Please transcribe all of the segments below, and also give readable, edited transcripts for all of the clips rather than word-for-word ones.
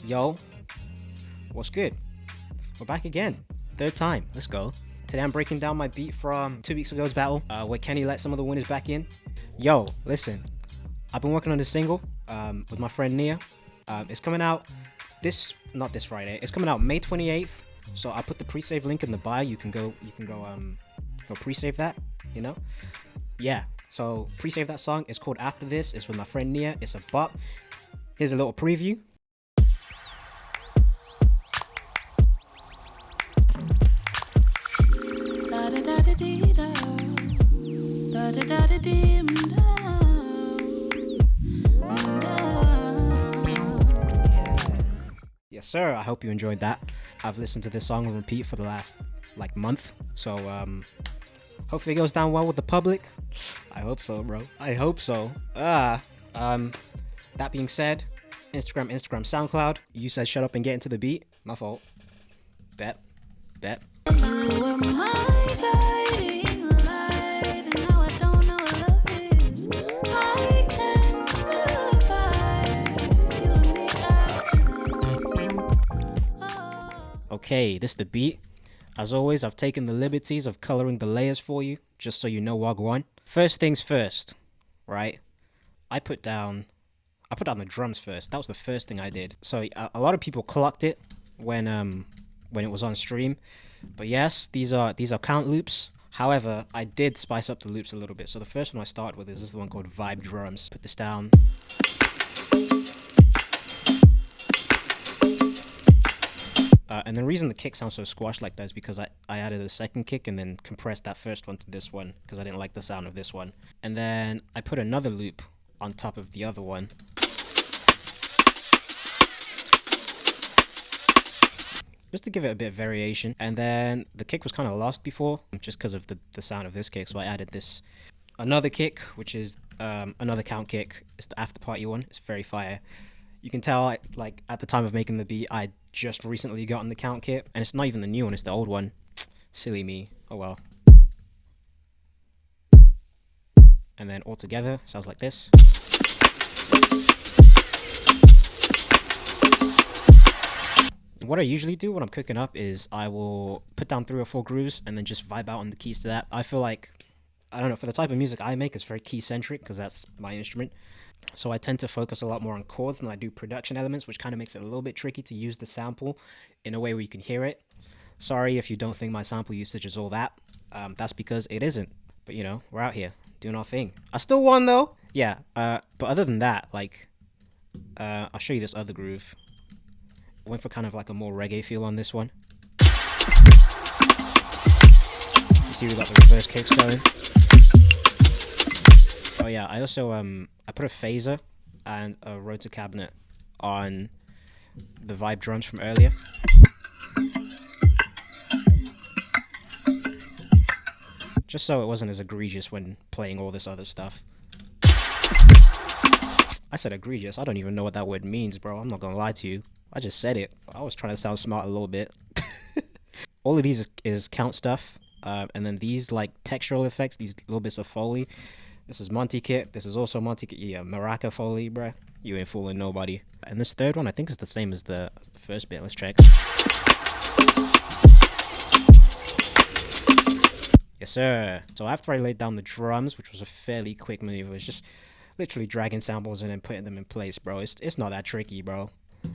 Yo, what's good? We're back again. Third time. Let's go. Today I'm breaking down my beat from 2 weeks ago's battle, where Kenny let some of the winners back in. Yo, listen. I've been working on this single with my friend Nia. It's coming out not this Friday. It's coming out May 28th. So I put the pre-save link in the bio. You can go pre-save that. You know. Yeah. So pre-save that song. It's called After This. It's with my friend Nia. It's a bop. Here's a little preview. Yes, sir. I hope you enjoyed that. I've listened to this song on repeat for the last month, so hopefully it goes down well with the public. I hope so, bro. I hope so. That being said, Instagram, SoundCloud. You said shut up and get into the beat. My fault. Bet. You were my guiding light, and now I don't know what love is. I can survive, so you and me after this. Okay, this is the beat. As always, I've taken the liberties of coloring the layers for you, just so you know Wagwan. First things first, right? I put down the drums first. That was the first thing I did. So a lot of people clocked it when it was on stream. But yes, these are count loops. However, I did spice up the loops a little bit. So the first one I started with is this one called Vibe Drums. Put this down. And the reason the kick sounds so squashed like that is because I added a second kick and then compressed that first one to this one because I didn't like the sound of this one. And then I put another loop on top of the other one. Just to give it a bit of variation. And then the kick was kind of lost before, just because of the sound of this kick, so I added this another kick, which is another count kick. It's the after party one. It's very fire. You can tell, like, at the time of making the beat, I just recently gotten the count kit, and it's not even the new one, it's the old one. Silly me. Oh well. And then all together, sounds like this. What I usually do when I'm cooking up is I will put down 3 or 4 grooves and then just vibe out on the keys to that. I feel like, I don't know, for the type of music I make, it's very key centric because that's my instrument. So I tend to focus a lot more on chords than I do production elements, which kind of makes it a little bit tricky to use the sample in a way where you can hear it. Sorry if you don't think my sample usage is all that. That's because it isn't. But you know, we're out here doing our thing. I still won though. Yeah. But other than that, like, I'll show you this other groove. I went for kind of like a more reggae feel on this one. You see we got the reverse kicks going. Oh yeah, I also I put a phaser and a rotor cabinet on the vibe drums from earlier. Just so it wasn't as egregious when playing all this other stuff. I said egregious. I don't even know what that word means, bro. I'm not gonna lie to you. I just said it. I was trying to sound smart a little bit. All of these is count stuff. And then these like textural effects, these little bits of Foley. This is Monty Kit. This is also Monty Kit. Yeah, Maraca Foley, bruh. You ain't fooling nobody. And this third one, I think is the same as the first bit. Let's check. Yes, sir. So after I laid down the drums, which was a fairly quick maneuver, it's just literally dragging samples and then putting them in place, bro. It's not that tricky, bro.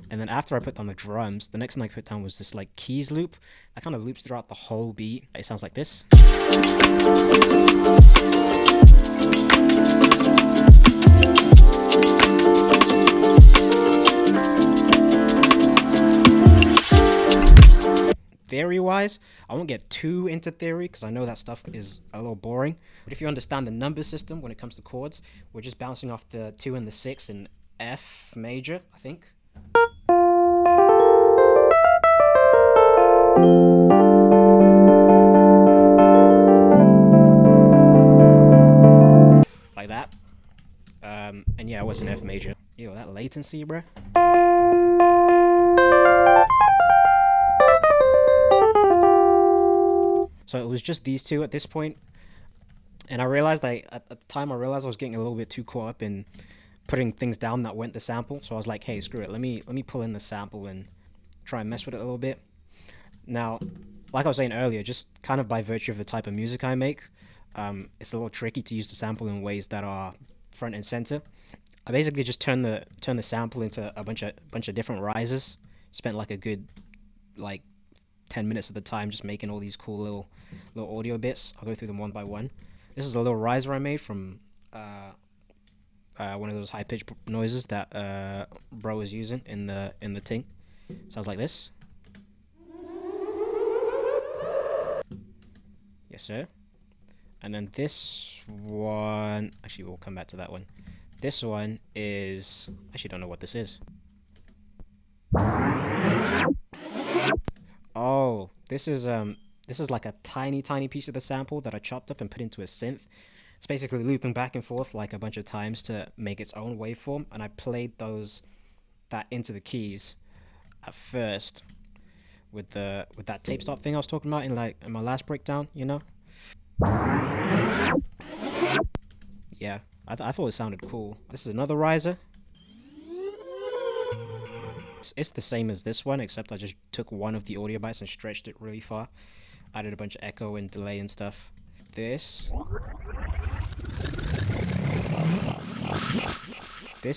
And then after I put down the drums, the next thing I put down was this like keys loop. That kind of loops throughout the whole beat. It sounds like this. Theory-wise, I won't get too into theory because I know that stuff is a little boring. But if you understand the number system when it comes to chords, we're just bouncing off the 2 and the 6 in F major, I think. Like that. And yeah, it was an F major. Yo, that latency, bruh. So it was just these two at this point. And I realized at the time I realized I was getting a little bit too caught up in putting things down that weren't the sample. So I was like, hey, screw it. Let me pull in the sample and try and mess with it a little bit. Now, like I was saying earlier, just kind of by virtue of the type of music I make, it's a little tricky to use the sample in ways that are front and center. I basically just turn the sample into a bunch of different risers. Spent like a good like 10 minutes of the time just making all these cool little audio bits. I'll go through them one by one. This is a little riser I made from one of those high pitched noises that bro is using in the thing. Sounds like this. Yes, sir. And then this one, actually, we'll come back to that one. This one is, actually, don't know what this is. Oh, this is like a tiny piece of the sample that I chopped up and put into a synth. It's basically looping back and forth like a bunch of times to make its own waveform, and I played that into the keys at first with that tape stop thing I was talking about in my last breakdown, you know? Yeah, I thought it sounded cool. This is another riser. It's the same as this one, except I just took one of the audio bytes and stretched it really far. Added a bunch of echo and delay and stuff. This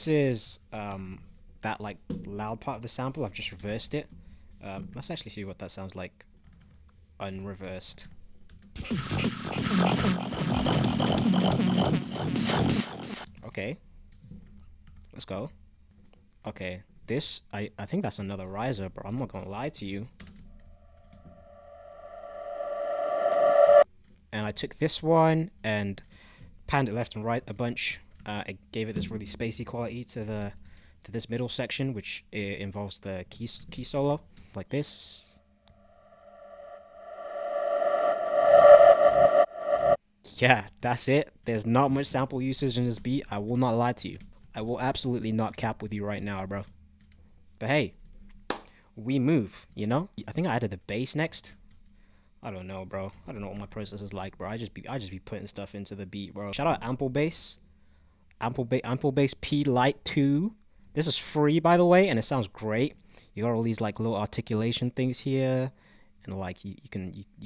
is that like loud part of the sample. I've just reversed it. Let's actually see what that sounds like unreversed. Okay, let's go. Okay, this I think that's another riser, bro. I'm not gonna lie to you. And I took this one and panned it left and right a bunch. It gave it this really spacey quality to this middle section, which involves the key solo, like this. Yeah, that's it. There's not much sample usage in this beat. I will not lie to you. I will absolutely not cap with you right now, bro. But hey, we move, you know? I think I added the bass next. I don't know, bro. I don't know what my process is like, bro. I just be putting stuff into the beat, bro. Shout out Ample Bass. Ample Bass P Lite 2. This is free, by the way, and it sounds great. You got all these like little articulation things here, and like you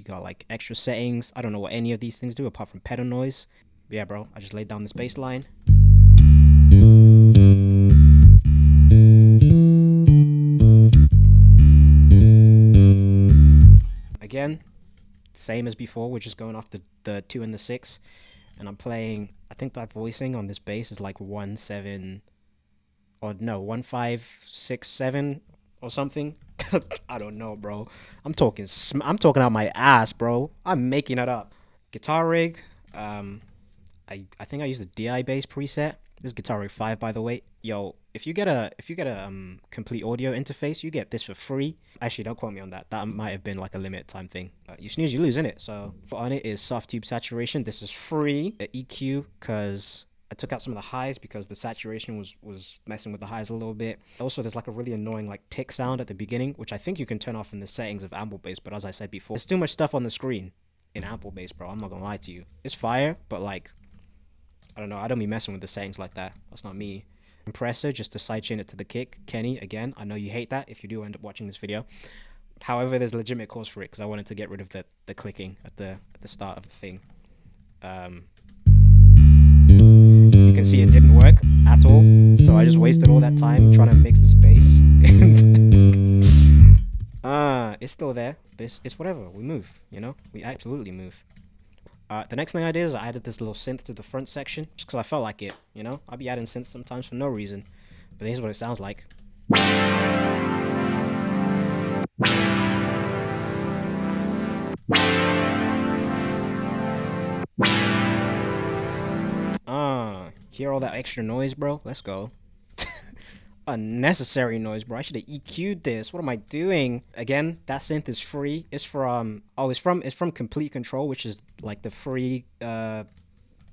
got like extra settings. I don't know what any of these things do apart from pedal noise. But yeah, bro. I just laid down this bass line. Again, same as before. We're just going off the 2 and the 6, and I'm playing. I think that voicing on this bass is like 1-7, or no, 1-5-6-7 or something. I don't know, bro. I'm talking out my ass, bro. I'm making it up. Guitar rig. I think I used the DI bass preset. This is Guitar Rig 5, by the way. Yo, if you get a complete audio interface, you get this for free. Actually, don't quote me on that. That might have been like a limited time thing. You snooze, you lose, innit? So on it is soft tube saturation. This is free. The EQ, because I took out some of the highs because the saturation was messing with the highs a little bit. Also, there's like a really annoying like tick sound at the beginning, which I think you can turn off in the settings of Ample Bass. But as I said before, there's too much stuff on the screen in Ample Bass, bro. I'm not gonna lie to you. It's fire, but like, I don't know. I don't be messing with the settings like that. That's not me. Compressor, just to sidechain it to the kick. Kenny, again, I know you hate that if you do end up watching this video. However, there's a legitimate cause for it because I wanted to get rid of the clicking at the start of the thing. You can see it didn't work at all, so I just wasted all that time trying to mix this bass. It's still there. It's whatever. We move, you know? We absolutely move. The next thing I did is I added this little synth to the front section, just because I felt like it, you know? I'll be adding synths sometimes for no reason, but here's what it sounds like. Hear all that extra noise, bro? Let's go. Unnecessary noise, bro. I should have EQ'd this. What am I doing? Again, that synth is free. It's from it's from Complete Control, which is like the free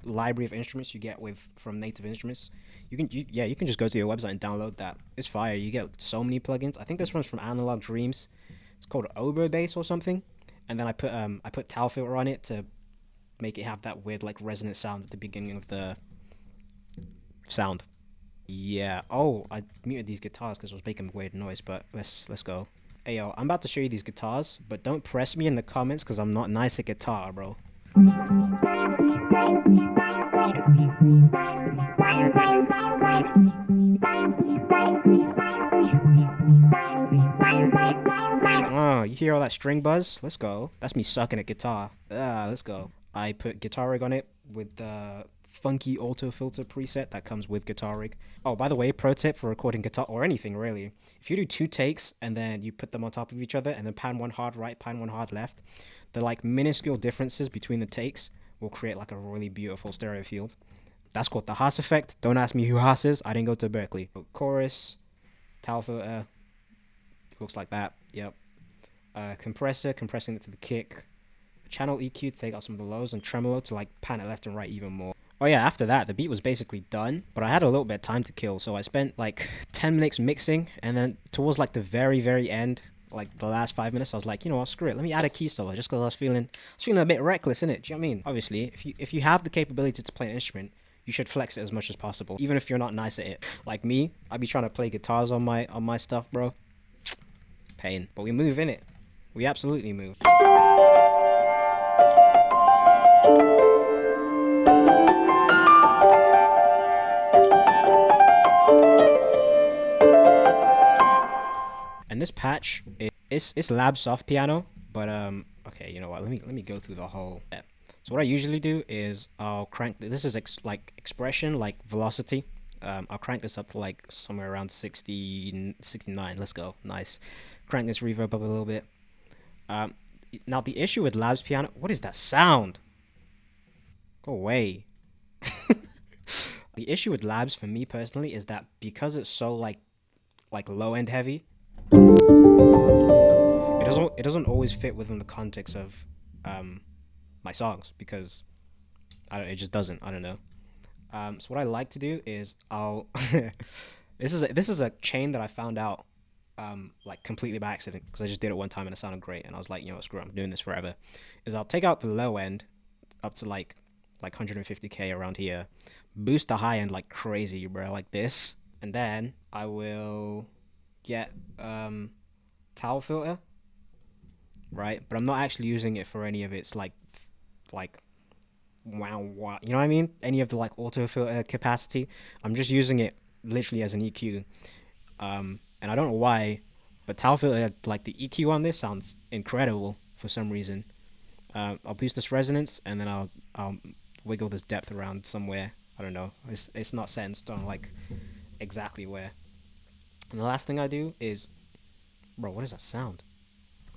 library of instruments you get from Native Instruments. You can just go to your website and download that. It's fire. You get so many plugins. I think this one's from Analog Dreams. It's called Oboe Bass or something. And then I put tau filter on it to make it have that weird like resonant sound at the beginning of the sound. Yeah. Oh, I muted these guitars because it was making weird noise. But let's go. Hey yo, I'm about to show you these guitars, but don't press me in the comments because I'm not nice at guitar, bro. Oh, you hear all that string buzz? Let's go. That's me sucking at guitar. Let's go. I put Guitar Rig on it with the funky auto filter preset that comes with Guitar Rig. Oh, by the way, pro tip for recording guitar or anything really. If you do 2 takes and then you put them on top of each other and then pan one hard right, pan one hard left, the like minuscule differences between the takes will create like a really beautiful stereo field. That's called the Haas effect. Don't ask me who Haas is. I didn't go to Berkeley. Chorus, towel filter, looks like that. Yep. Compressor, compressing it to the kick. Channel EQ to take out some of the lows, and tremolo to like pan it left and right even more. Oh yeah, after that, the beat was basically done, but I had a little bit of time to kill, so I spent like 10 minutes mixing, and then towards like the very end, like the last 5 minutes, I was like, you know what, screw it, let me add a key solo, just because I was feeling a bit reckless, innit? Do you know what I mean? Obviously, if you have the capability to play an instrument, you should flex it as much as possible, even if you're not nice at it. Like me, I'd be trying to play guitars on my stuff, bro. Pain. But we move, innit? We absolutely move. And this patch, it's lab soft piano, but okay, you know what? Let me go through the whole step. So what I usually do is I'll crank. This is like expression, like velocity. I'll crank this up to like somewhere around 60, 69. Let's go. Nice. Crank this reverb up a little bit. Now the issue with labs piano, what is that sound? Go away. The issue with labs for me personally is that because it's so like low end heavy, it doesn't always fit within the context of my songs because it just doesn't. I don't know. So what I like to do is I'll this is a chain that I found out like completely by accident because I just did it one time and it sounded great and I was like, you know what, screw it, I'm doing this forever. Is I'll take out the low end up to like 150k around here, boost the high end like crazy, bro, like this, and then I will get towel filter, right? But I'm not actually using it for any of its like wow, you know what I mean? Any of the like auto filter capacity. I'm just using it literally as an EQ. And I don't know why, but towel filter, like the EQ on this sounds incredible for some reason. I'll boost this resonance and then I'll wiggle this depth around somewhere. I don't know. It's not set in stone like exactly where. And the last thing I do is, bro, what is that sound?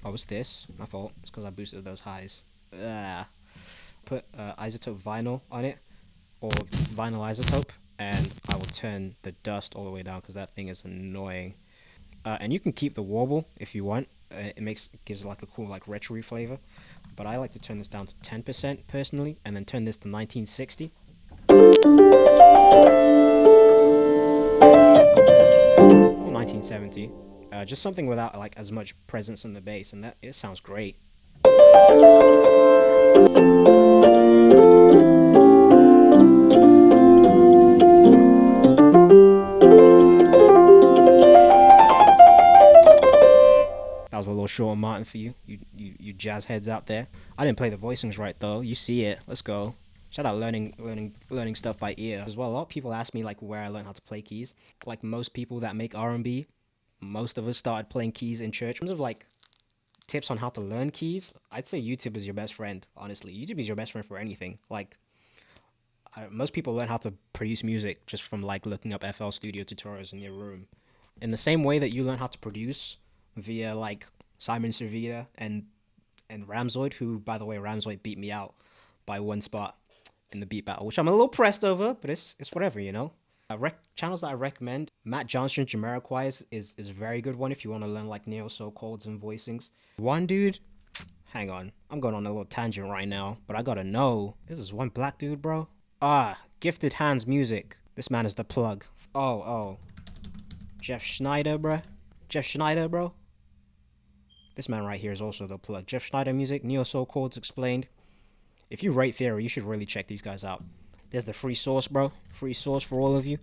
Oh, it's this. My fault. It's because I boosted those highs. Put isotope vinyl on it, or vinyl isotope, and I will turn the dust all the way down because that thing is annoying. And you can keep the warble if you want. It gives like a cool like retro flavor, but I like to turn this down to 10% personally, and then turn this to 1960. Or 1970. Just something without like as much presence in the bass, and it sounds great. That was a little short Martin for you jazz heads out there. I didn't play the voicings right though. You see it. Let's go. Shout out learning stuff by ear as well. A lot of people ask me like where I learned how to play keys. Like most people that make R&B, most of us started playing keys in church. In terms of like tips on how to learn keys, I'd say YouTube is your best friend. Honestly, YouTube is your best friend for anything. Like most people learn how to produce music just from like looking up FL Studio tutorials in your room. In the same way that you learn how to produce via like Simon Servita and Ramzoid, who by the way Ramzoid beat me out by 1 spot in the beat battle, which I'm a little pressed over, but it's whatever, you know. Channels that I recommend, Matt Johnston Jamiroquai is a very good one if you want to learn like neo soul chords and voicings. One dude, hang on, I'm going on a little tangent right now, but I gotta know, this is one black dude, bro. Gifted Hands Music. This man is the plug. Oh, Jeff Schneider, bro. This man right here is also the plug. Jeff Schneider Music, Neo Soul Chords Explained. If you rate theory, you should really check these guys out. There's the free source, bro. Free source for all of you.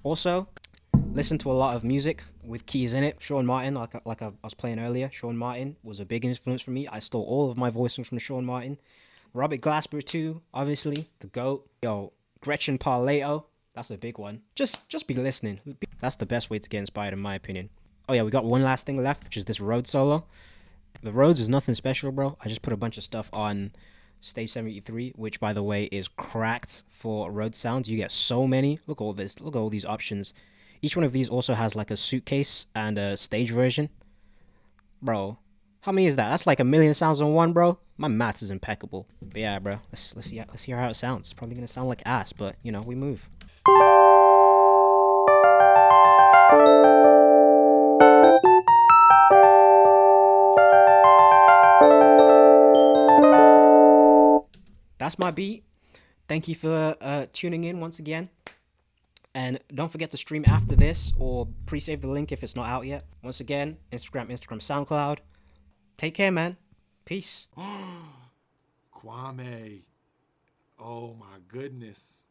Also, listen to a lot of music with keys in it. Sean Martin, like I was playing earlier, Sean Martin was a big influence for me. I stole all of my voicing from Sean Martin. Robert Glasper too, obviously, the GOAT. Yo, Gretchen Parlato, that's a big one. Just be listening. That's the best way to get inspired, in my opinion. Oh yeah, we got one last thing left, which is this Rhodes solo. The Rhodes is nothing special, bro. I just put a bunch of stuff on Stage 73, which, by the way, is cracked for Rhodes sounds. You get so many. Look at all this. Look at all these options. Each one of these also has like a suitcase and a stage version. Bro, how many is that? That's like 1,000,000 sounds on one, bro. My maths is impeccable. But yeah, bro, let's hear how it sounds. It's probably gonna sound like ass, but you know, we move. That's my beat. Thank you for tuning in once again. And don't forget to stream after this or pre-save the link if it's not out yet. Once again, Instagram, SoundCloud. Take care, man. Peace. Kwame. Oh my goodness.